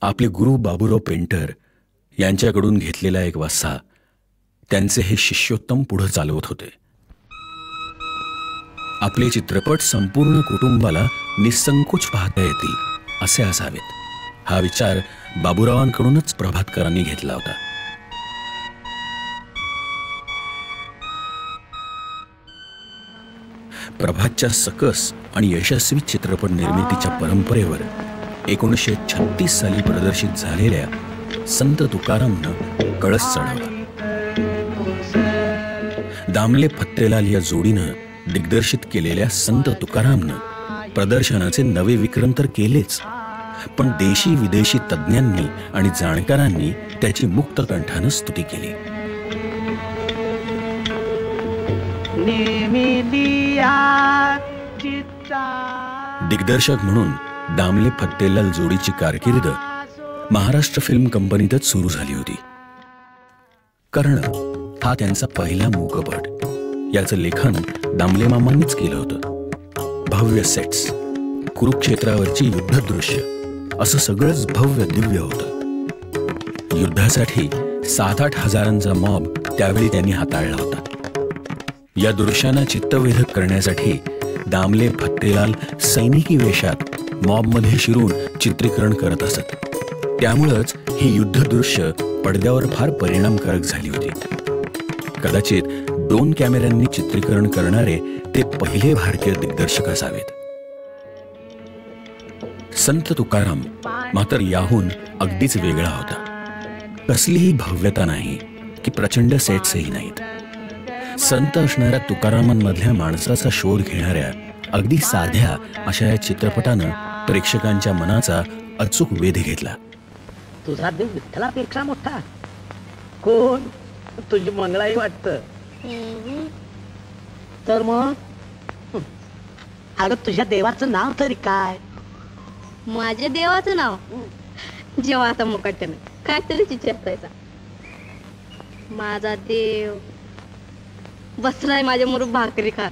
[SPEAKER 1] आपले गुरु बाबूराव पेंटर यांच्याकडून घेतलेला एक वासा त्यांचे हे शिष्योत्तम पुढे चालवत होते. आपले चित्रपट संपूर्ण कुटुंबाला निसंकोच पाहता येतील असे असावेत हा विचार बाबूरावांकडूनच प्रभातकरांनी घेतला होता. प्रभातच्या सकस आणि यशस्वी चित्रपट निर्मितीच्या परंपरेवर 1936 साली प्रदर्शित झालेल्या संत तुकारामनं कळस चढवला. दामले फत्तेलाल या जोडीनं दिग्दर्शित केलेल्या संत तुकारामनं प्रदर्शनाचे नवे विक्रम तर केलेच, पण देशी विदेशी तज्ज्ञांनी आणि जाणकारांनी त्याची मुक्त कंठानं स्तुती केली. दिग्दर्शक म्हणून दामले फत्तेलाल जोडीची कारकीर्द महाराष्ट्र फिल्म कंपनीतच सुरू झाली होती. कर्ण हा त्यांचा पहिला मूकपट. याचं लेखन दामले मामांनीच केलं होतं. भव्य सेट्स, कुरुक्षेत्रावरची युद्धदृश्य असं सगळंच भव्य दिव्य होतं. युद्धासाठी 7-8 हजारांचा मॉब त्यावेळी त्यांनी हाताळला होता. या दृश्यांना चित्तवेधक करण्यासाठी दामले फत्तेलाल सैनिकी वेशात मॉबमध्ये शिरून चित्रीकरण करत असत. त्यामुळंच ही युद्ध दृश्य पडद्यावर फार परिणामकारक झाली होती. कदाचित 2 कॅमेऱ्यांनी चित्रीकरण करणारे ते पहिले भारतीय दिग्दर्शक असावेत. संत तुकाराम मात्र याहून अगदीच वेगळा होता. कसलीही भव्यता नाही की प्रचंड सेट्सही नाहीत. संत असणाऱ्या तुकारामांमधल्या माणसाचा शोध घेणाऱ्या अगदी साध्या अशा या चित्रपटानं प्रेक्षकांच्या मनाचा अचूक वेध घेतला.
[SPEAKER 8] तुझा देव विठ्ठलापेक्षा मोठा कोण? तुझी मंगळाई वाटतं. तर मग अगं तुझ्या देवाचं नाव तरी काय?
[SPEAKER 10] माझ्या देवाचं नाव जेव्हा आता मुकाट्यानं काहीतरी विचारतायचा. माझा देव बसलाय माझ्या मुरुब भाकरी खात.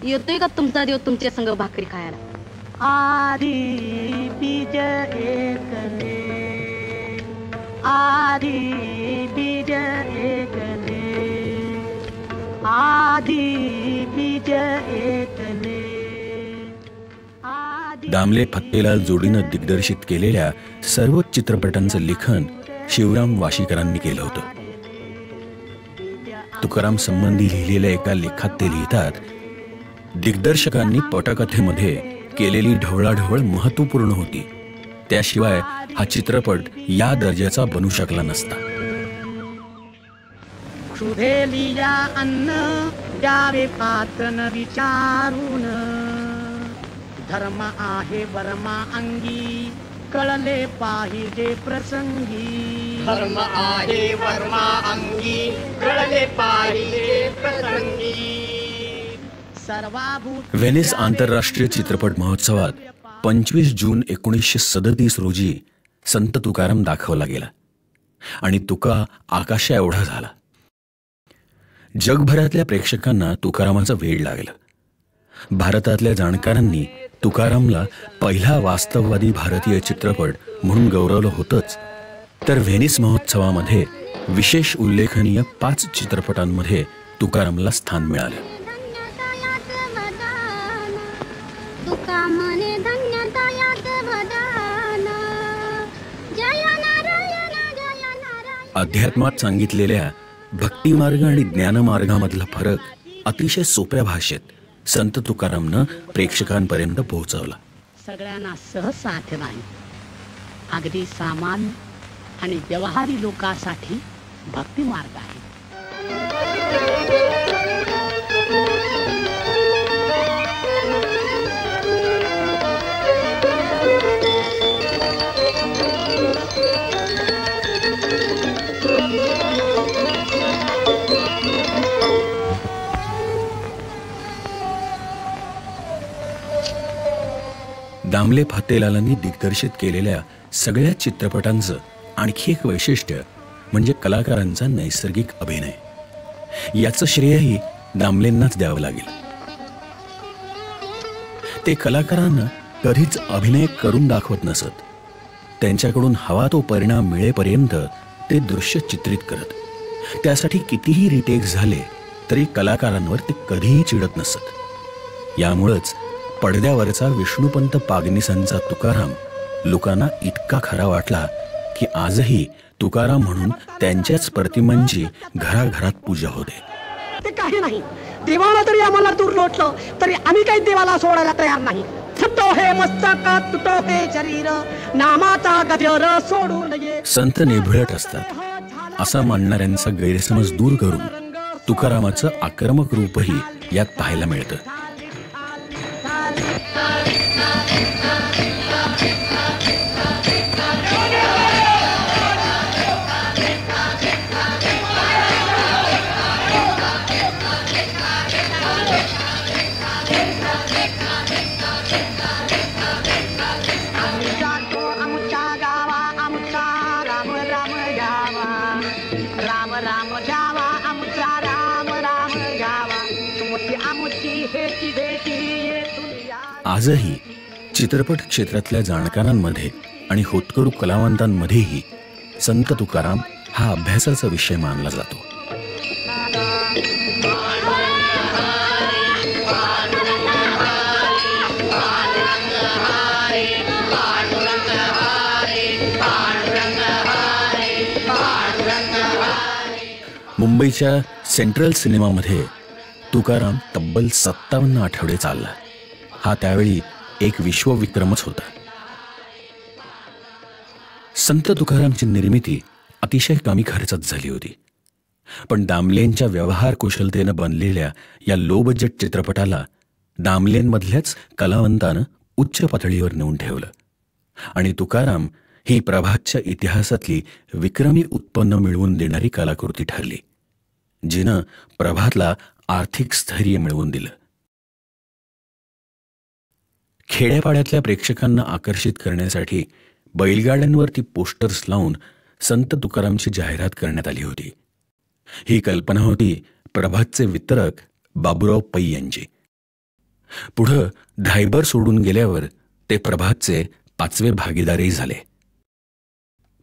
[SPEAKER 10] येतोय का तुमचा देव तुमच्या संग भाकरी खायला?
[SPEAKER 8] आधी बीज एकले, आधी बीज एकले, आधी बीज एकले.
[SPEAKER 1] दामले फत्तेलाल जोडीनं दिग्दर्शित केलेल्या सर्व चित्रपटांचं लेखन शिवराम वाशीकरांनी केलं होतं. तुकाराम संबंधी लिहिलेल्या एका लेखात ते लिहितात, दिग्दर्शकांनी पटकथेमध्ये केलेली ढवळाढवळ महत्वपूर्ण होती. त्याशिवाय हा चित्रपट या दर्जाचा बनू शकला नसता.
[SPEAKER 8] क्षुधेलिया अन्न द्यावे पातन विचारून, धर्म आहे वर्मा अंगी कळले पाहिजे प्रसंगी.
[SPEAKER 12] धर्म आहे वर्मा अंगी कळले पाहिजे प्रसंगी.
[SPEAKER 1] व्हेनिस आंतरराष्ट्रीय चित्रपट महोत्सवात 25 जून 1937 रोजी संत तुकाराम दाखवला गेला आणि तुका आकाशा एवढा झाला. जगभरातल्या प्रेक्षकांना तुकारामाचा वेड लागला. भारतातल्या जाणकारांनी तुकारामला पहिला वास्तववादी भारतीय चित्रपट म्हणून गौरवलं होतंच, तर व्हेनिस महोत्सवामध्ये विशेष उल्लेखनीय 5 चित्रपटांमध्ये तुकारामला स्थान मिळालं. अध्यात्मात सांगितलेल्या भक्तिमार्ग आणि ज्ञानमार्गामधला फरक अतिशय सोप्या भाषेत संत तुकारामनं प्रेक्षकांपर्यंत पोहोचवला.
[SPEAKER 8] सगळ्यांना सहसाथ नाही, अगदी सामान्य आणि व्यवहारी लोकांसाठी भक्तिमार्ग आहे.
[SPEAKER 1] दामले फत्तेलालांनी दिग्दर्शित केलेल्या सगळ्या चित्रपटांचं आणखी एक वैशिष्ट्य म्हणजे कलाकारांचा नैसर्गिक अभिनय. याचं श्रेयही दामलेंनाच द्यावं लागेल. ते कलाकारांना कधीच अभिनय करून दाखवत नसत. त्यांच्याकडून हवा तो परिणाम मिळेपर्यंत ते दृश्य चित्रित करत. त्यासाठी कितीही रिटेक झाले तरी कलाकारांवर ते कधीही चिडत नसत. यामुळंच पडद्यावरचा विष्णुपंत पागनीसांचा तुकाराम लोकांना इतका खरा वाटला की आजही तुकाराम म्हणून त्यांच्याच प्रतिमांची घराघरात पूजा होते.
[SPEAKER 8] ते काही नाही, देवाला जरी आम्हाला दूर लोटलं तरी आम्ही काही देवाला सोडायला तयार नाही. फुटो हे मस्तक तुटो हे शरीर, नामाचा गजर सोडू नये.
[SPEAKER 1] संत नेभळट असतात असा मानणाऱ्यांचा गैरसमज दूर करून तुकारामाचं आक्रमक रूपही यात पाहायला मिळतं. आजही चित्रपट क्षेत्रातल्या जाणकारांमध्ये आणि होतकरू कलावंतांमध्येही संत तुकाराम हा अभ्यासाचा विषय मानला जातो. मुंबईच्या सेंट्रल सिनेमामध्ये तुकाराम तब्बल 57 आठवडे चालला. हा त्यावेळी एक विश्वविक्रमच होता. संत तुकारामची निर्मिती अतिशय कमी खर्चात झाली होती, पण दामलेंच्या व्यवहार कुशलतेनं बनलेल्या या लो बजेट चित्रपटाला दामलेंमधल्याच कलावंतानं उच्च पातळीवर नेऊन ठेवलं आणि तुकाराम ही प्रभातच्या इतिहासातली विक्रमी उत्पन्न मिळवून देणारी कलाकृती ठरली, जिनं प्रभातला आर्थिक स्थैर्य मिळवून दिलं. खेड्यापाड्यातल्या प्रेक्षकांना आकर्षित करण्यासाठी बैलगाड्यांवरती पोस्टर्स लावून संत तुकारामची जाहिरात करण्यात आली होती. ही कल्पना होती प्रभातचे वितरक बाबूराव पै यांची. पुढं धायबर सोडून गेल्यावर ते प्रभातचे 5वे भागीदारही झाले.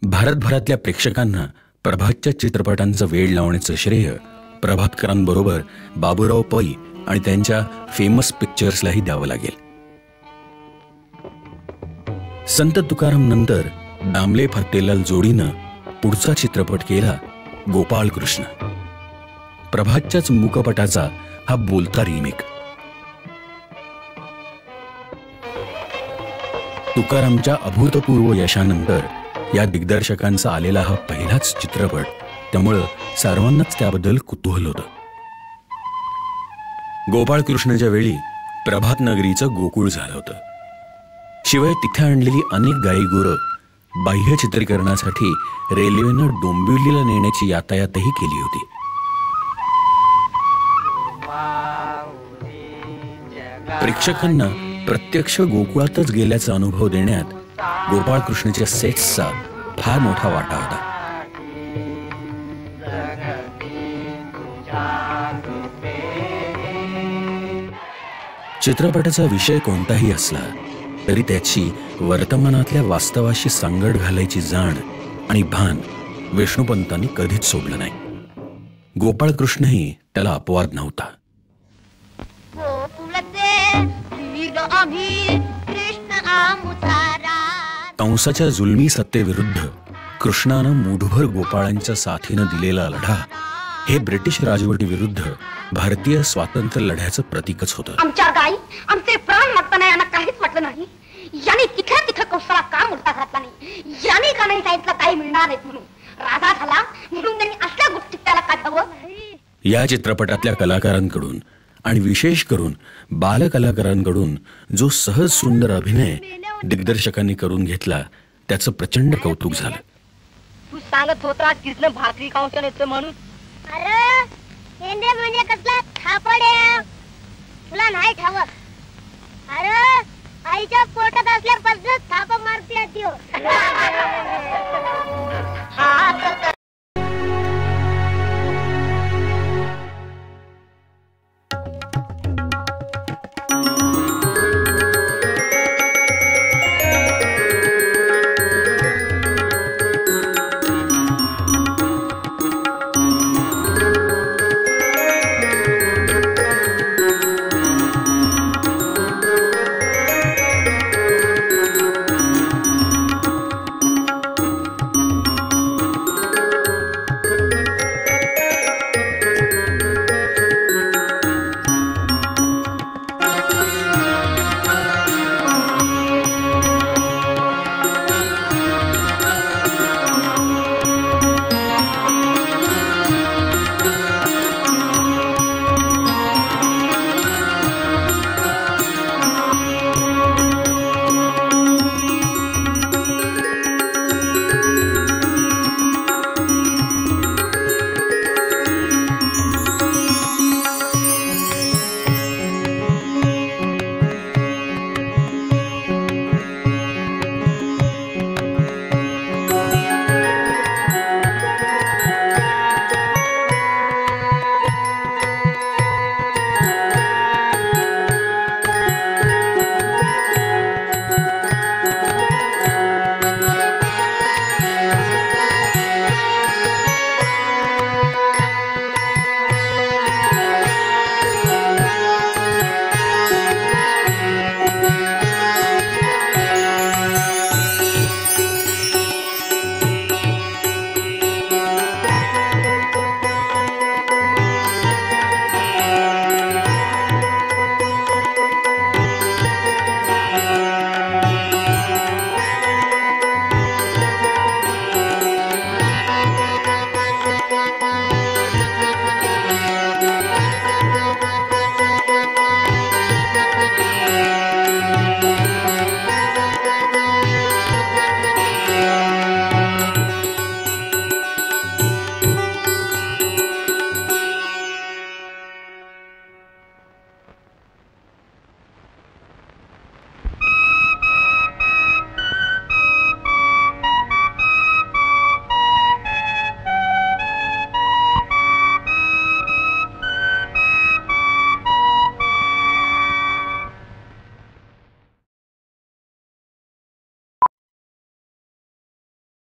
[SPEAKER 1] भारतभरातल्या प्रेक्षकांना प्रभातच्या चित्रपटांचा वेळ लावण्याचं श्रेय प्रभातकरांबरोबर बाबूराव पै आणि त्यांच्या फेमस पिक्चर्सलाही द्यावं लागेल. संत तुकाराम नंतर दामले फत्तेलाल जोडीनं पुढचा चित्रपट केला गोपाळ कृष्ण. प्रभातच्याच मुकपटाचा हा बोलता रिमेक. तुकारामच्या अभूतपूर्व यशानंतर या दिग्दर्शकांचा आलेला हा पहिलाच चित्रपट, त्यामुळं सर्वांनाच त्याबद्दल कुतूहल होतं. गोपाळ कृष्णच्या वेळी प्रभात नगरीचं गोकुळ झालं होतं. शिवाय तिथे आणलेली अनेक गायीगुरं बाह्य चित्रीकरणासाठी रेल्वेनं डोंबिवलीला नेण्याची यातायातही केली होती. प्रेक्षकांना प्रत्यक्ष गोकुळातच गेल्याचा अनुभव देण्यात गोपाळ कृष्णच्या सेट्सचा फार मोठा वाटा होता. चित्रपटाचा विषय कोणताही असला तरी त्याची वर्तमानातल्या वास्तवाशी सांगड घालायची जाण आणि भान विष्णुपंतांनी कधीच सोडलं नाही. गोपाळ कृष्णही त्याला अपवाद नव्हता. कंसाच्या जुलमी सत्तेविरुद्ध कृष्णानं मूढभर गोपाळांच्या साथीनं दिलेला लढा हे ब्रिटिश राजवटीविरुद्ध भारतीय स्वातंत्र्य लढ्याचं प्रतीकच होतं.
[SPEAKER 13] आमच्या गाई आमचे प्राण मागताना यांना काहीच वाटलं नाही. यांनी तिथल्या तिथं कंसाला का मुलता घातला नाही, यांनी का नाही सांगितलं काही मिळणार नाहीत म्हणून. राजा झाला म्हणून त्यांनी असल्या गोष्टीत त्याला काढावं.
[SPEAKER 1] या चित्रपटातल्या कलाकारांकडून आणि विशेष करून बालकलाकारांकडून जो सहज सुंदर अभिनय दिग्दर्शकांनी करून घेतला त्याचं प्रचंड कौतुक झालं.
[SPEAKER 10] तू सांगत होता कृष्ण भाकरी खाऊन येतो म्हणून.
[SPEAKER 13] अरे हेंदे म्हणजे कसला थापड आहे, तुला नाही ठावत. अरे आईच्या पोटात असल्यापासून थाप मारते.